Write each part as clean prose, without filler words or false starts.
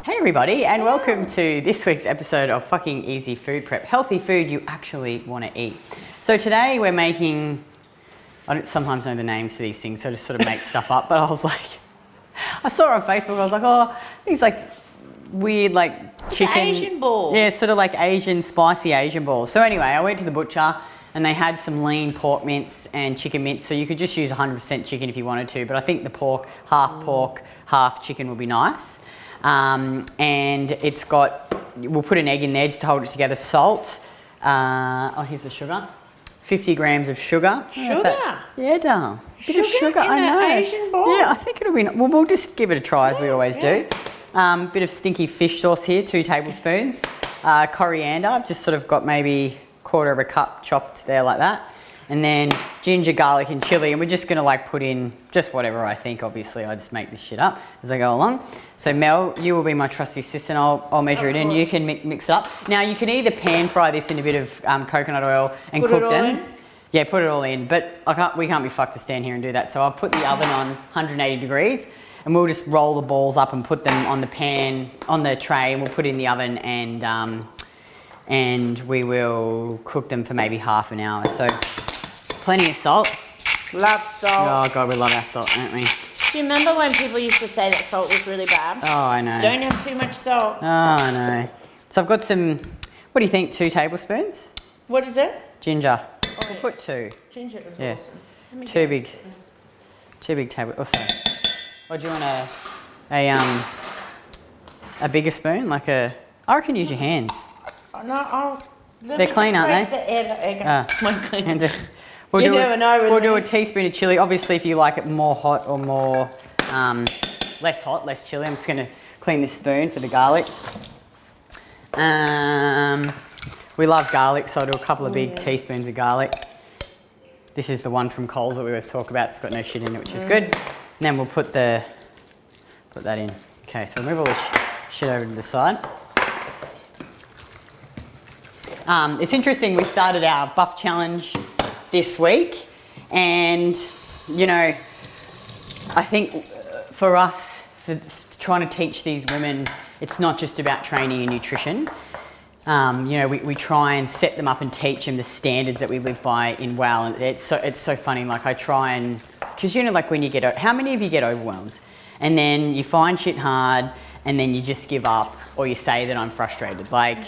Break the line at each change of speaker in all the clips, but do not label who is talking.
Hey everybody, and welcome to this week's episode of Fucking Easy Food Prep. Healthy food you actually want to eat. So today we're making, I don't sometimes know the names for these things, so I just sort of make stuff up, but I was like, I saw it on Facebook, I was like, oh, these like weird like chicken.
Asian balls.
Yeah, sort of like Asian, spicy Asian balls. So anyway, I went to the butcher and they had some lean pork mince and chicken mince, so you could just use 100% chicken if you wanted to, but I think the pork, half chicken would be nice. And it's got, we'll put an egg in there just to hold it together, salt, here's the sugar, 50 grams of sugar.
Sugar?
Yeah, darling. Bit of sugar,
in
I know.
an Asian bowl?
Yeah, I think it'll be, well, we'll just give it a try as we always do. Bit of stinky fish sauce here, 2 tablespoons. Coriander, I've just sort of got maybe 1/4 of a cup chopped there like that. And then ginger, garlic and chili, and we're just gonna like put in just whatever I think. Obviously I just make this shit up as I go along. So Mel, you will be my trusty assistant. I'll measure it in, you can mix it up. Now you can either pan fry this in a bit of coconut oil and cook them. Yeah, put it all in, but we can't be fucked to stand here and do that. So I'll put the oven on 180 degrees and we'll just roll the balls up and put them on the pan, on the tray, and we'll put it in the oven and we will cook them for maybe half an hour. So plenty of salt.
Love salt.
Oh God, we love our salt, don't we?
Do you remember when people used to say that salt was really bad?
Oh, I know.
Don't have too much salt.
Oh, I know. So I've got some, what do you think, 2 tablespoons?
What is it?
Ginger.
Oh,
We'll put 2.
Ginger is
Yeah.
awesome. Let me
2
guess.
big tablespoons. Oh, do you want a bigger spoon? Like I reckon use your hands.
Oh, no,
They're clean, aren't they? We'll do a teaspoon of chili. Obviously, if you like it more hot or more less hot, less chili. I'm just going to clean this spoon for the garlic. We love garlic, so I'll do a couple of big teaspoons of garlic. This is the one from Coles that we always talk about. It's got no shit in it, which is good. And then we'll put that in. Okay, so we'll move all this shit over to the side. It's interesting, we started our buff challenge this week, and you know, I think for us, for trying to teach these women, it's not just about training and nutrition. You know, we try and set them up and teach them the standards that we live by in WOW, and it's so funny. Like I try and, because you know, like when you how many of you get overwhelmed, and then you find shit hard, and then you just give up, or you say that I'm frustrated, like.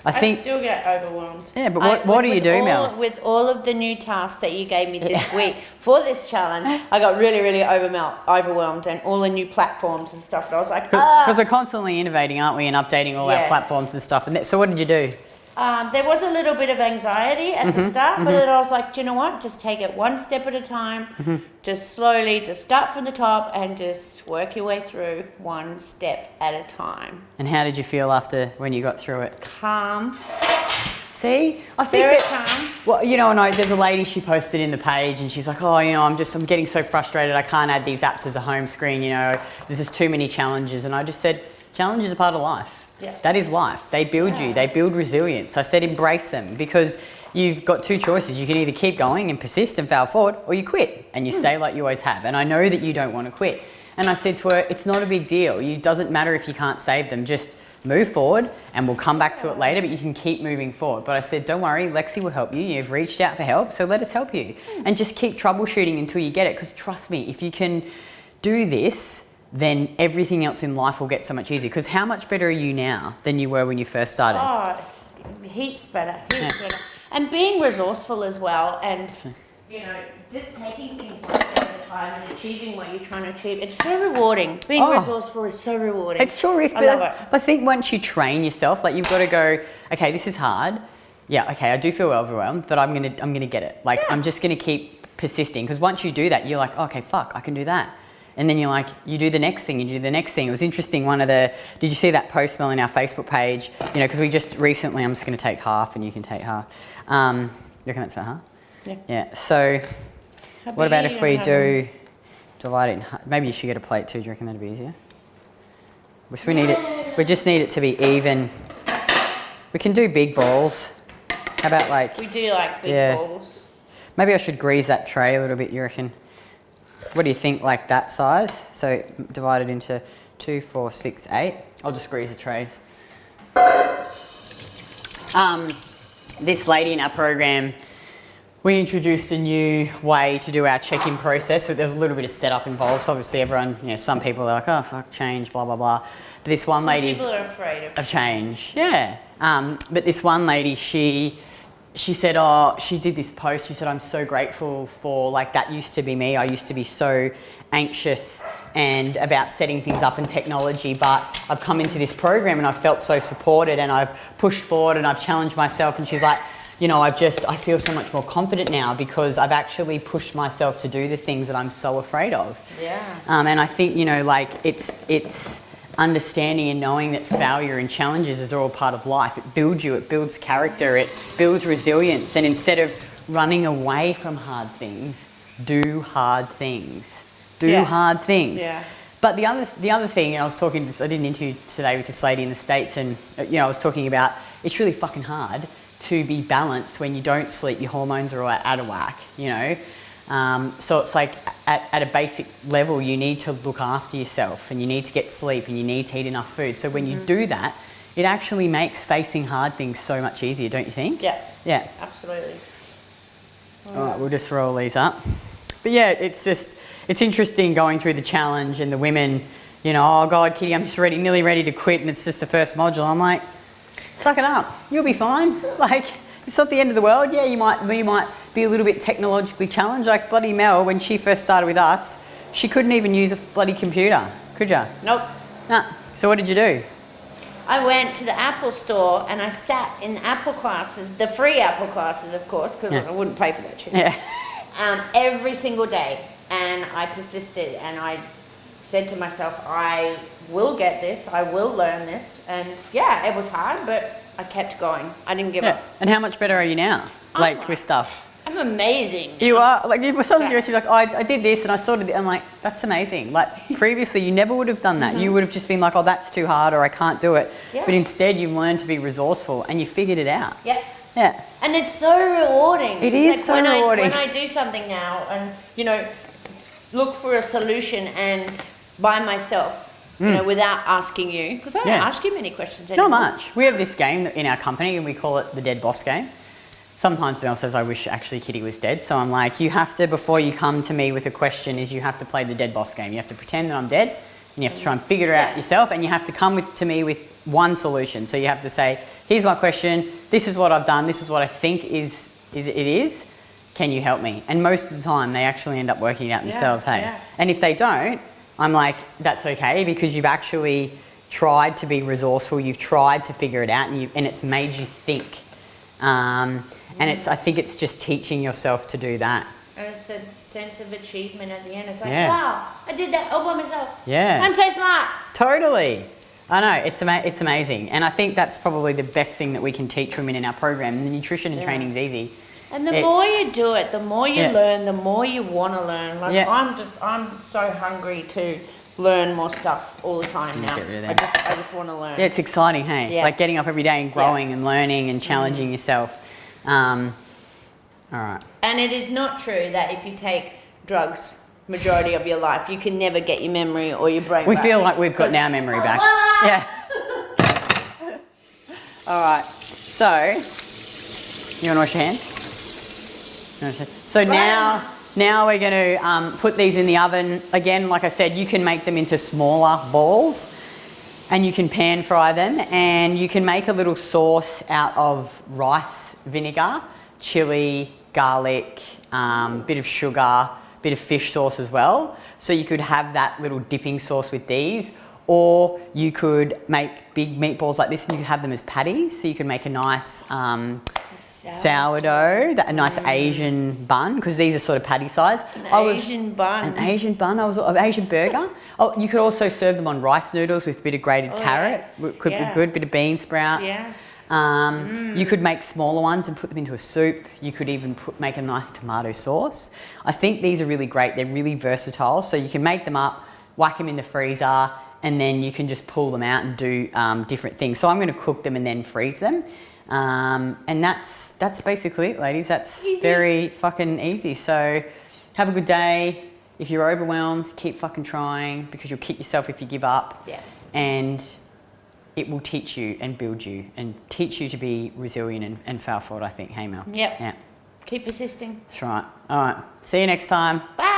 I
still get overwhelmed.
Yeah, but what do you do, Mel?
With all of the new tasks that you gave me this week for this challenge, I got really, really overwhelmed, and all the new platforms and stuff. And I was like,
Because we're constantly innovating, aren't we, and updating all our platforms and stuff. And so what did you do?
There was a little bit of anxiety at the start, but then I was like, do you know what? Just take it one step at a time. Just slowly, just start from the top and just work your way through one step at a time.
And how did you feel after when you got through it?
Calm.
See, I think
Very calm.
Well, you know, there's a lady, she posted in the page and she's like, oh, you know, I'm getting so frustrated. I can't add these apps as a home screen. You know, there's just too many challenges. And I just said, challenges are part of life.
Yeah.
That is life. They build you. They build resilience. I said embrace them, because you've got 2 choices. You can either keep going and persist and fail forward, or you quit and you stay like you always have. And I know that you don't want to quit. And I said to her, it's not a big deal. It doesn't matter if you can't save them. Just move forward and we'll come back to it later, but you can keep moving forward. But I said, don't worry, Lexi will help you. You've reached out for help, so let us help you. And just keep troubleshooting until you get it, because trust me, if you can do this, then everything else in life will get so much easier. Because how much better are you now than you were when you first started?
Oh, heaps better. And being resourceful as well, and you know, just taking things one step at a time and achieving what you're trying to achieve. It's so rewarding. Being resourceful is so rewarding.
It sure is.
I love it.
I think once you train yourself, like you've got to go, okay, this is hard. Yeah, okay, I do feel overwhelmed, but I'm gonna get it. Like I'm just gonna keep persisting, because once you do that, you're like, okay, fuck, I can do that. And then you're like, you do the next thing, you do the next thing. It was interesting, did you see that post, Mel, in our Facebook page? You know, because we just recently, I'm just going to take half and you can take half. You reckon that's about half?
Yeah.
Yeah, so what about if we do divide it in half? Maybe you should get a plate too, do you reckon that'd be easier? We just need it to be even. We can do big balls. How about like...
We do like big balls.
Maybe I should grease that tray a little bit, you reckon? What do you think, like that size? So divide it into 2, 4, 6, 8. I'll just squeeze the trays. This lady in our program, we introduced a new way to do our check-in process. So there was a little bit of setup involved. So obviously everyone, you know, some people are like, oh, fuck, change, blah, blah, blah. But this one lady...
People are afraid
of change. Yeah. But this one lady, she said, oh, she did this post. She said, I'm so grateful for, like, that used to be me. I used to be so anxious and about setting things up in technology, but I've come into this program and I've felt so supported and I've pushed forward and I've challenged myself. And she's like, you know, I feel so much more confident now because I've actually pushed myself to do the things that I'm so afraid of.
Yeah.
And I think, you know, like it's understanding and knowing that failure and challenges is all part of life. It builds you, it builds character, it builds resilience. And instead of running away from hard things, do hard things. Do hard things.
Yeah.
But the other thing, and I did an interview today with this lady in the States, and you know, I was talking about it's really fucking hard to be balanced when you don't sleep. Your hormones are all out of whack, you know. So it's like at a basic level, you need to look after yourself, and you need to get sleep, and you need to eat enough food. So when you do that, it actually makes facing hard things so much easier, don't you think?
Yeah.
Yeah.
Absolutely.
All right, we'll just roll these up. But yeah, it's interesting going through the challenge and the women, you know, oh God, Kitty, I'm just nearly ready to quit, and it's just the first module. I'm like, suck it up, you'll be fine. Like, it's not the end of the world. Yeah, you might be a little bit technologically challenged. Like bloody Mel, when she first started with us, she couldn't even use a bloody computer, could ya?
Nope.
Nah. So what did you do?
I went to the Apple store and I sat in Apple classes, the free Apple classes, of course, because I wouldn't pay for that shit.
Yeah.
Every single day, and I persisted, and I said to myself, I will get this, I will learn this, and yeah, it was hard, but I kept going. I didn't give up.
And how much better are you now? Like with stuff?
I'm amazing.
You are, like, you were some of your you're like, oh, I did this and I sorted it. I'm like, that's amazing. Like previously you never would have done that. You would have just been like, oh, that's too hard, or I can't do it.
Yeah.
But instead you learned to be resourceful and you figured it out.
Yeah.
Yeah.
And it's so rewarding.
It is so rewarding.
When I do something now and, you know, look for a solution and by myself, you know, without asking you, because I don't ask you many questions anymore.
Not much. We have this game in our company and we call it the Dead Boss game. Sometimes Mel says, I wish actually Kitty was dead. So I'm like, you have to, before you come to me with a question, is you have to play the Dead Boss game. You have to pretend that I'm dead and you have to try and figure it out yourself, and you have to come to me with one solution. So you have to say, here's my question, this is what I've done, this is what I think it is, can you help me? And most of the time they actually end up working it out themselves, hey? Yeah. And if they don't, I'm like, that's okay, because you've actually tried to be resourceful, you've tried to figure it out, and it's made you think. And I think it's just teaching yourself to do that.
And it's a sense of achievement at the end. It's like, wow, I did that all by myself.
Yeah.
I'm so smart.
Totally. I know, it's amazing. And I think that's probably the best thing that we can teach women in our program. The nutrition and training is easy.
And the more you do it, the more you learn, the more you want to learn. Like I'm so hungry to learn more stuff all the time now. I just want to learn.
Yeah, it's exciting, hey? Yeah. Like getting up every day and growing and learning and challenging yourself. All right. And
it is not true that if you take drugs majority of your life, you can never get your memory or your brain back.
We feel like we've got our memory back. Yeah. All right. So, you want to wash your hands? So now we're going to put these in the oven. Again, like I said, you can make them into smaller balls and you can pan fry them, and you can make a little sauce out of rice vinegar, chili, garlic, bit of sugar, bit of fish sauce as well. So you could have that little dipping sauce with these, or you could make big meatballs like this and you could have them as patties. So you could make a nice sourdough, a nice Asian bun, because these are sort of patty size. An Asian bun, an Asian burger. Oh, you could also serve them on rice noodles with a bit of grated carrot. Could be good, bit of bean sprouts. Yeah. You could make smaller ones and put them into a soup. You could even make a nice tomato sauce. I think these are really great. They're really versatile. So you can make them up, whack them in the freezer, and then you can just pull them out and do different things. So I'm going to cook them and then freeze them. And that's basically it, ladies. That's easy. Very fucking easy. So have a good day. if you're overwhelmed, keep fucking trying, because you'll kick yourself if you give up.
Yeah.
And it will teach you and build you and teach you to be resilient and fail forward, I think. Hey, Mel.
Yep.
Yeah.
Keep persisting.
That's right. All right. See you next time.
Bye.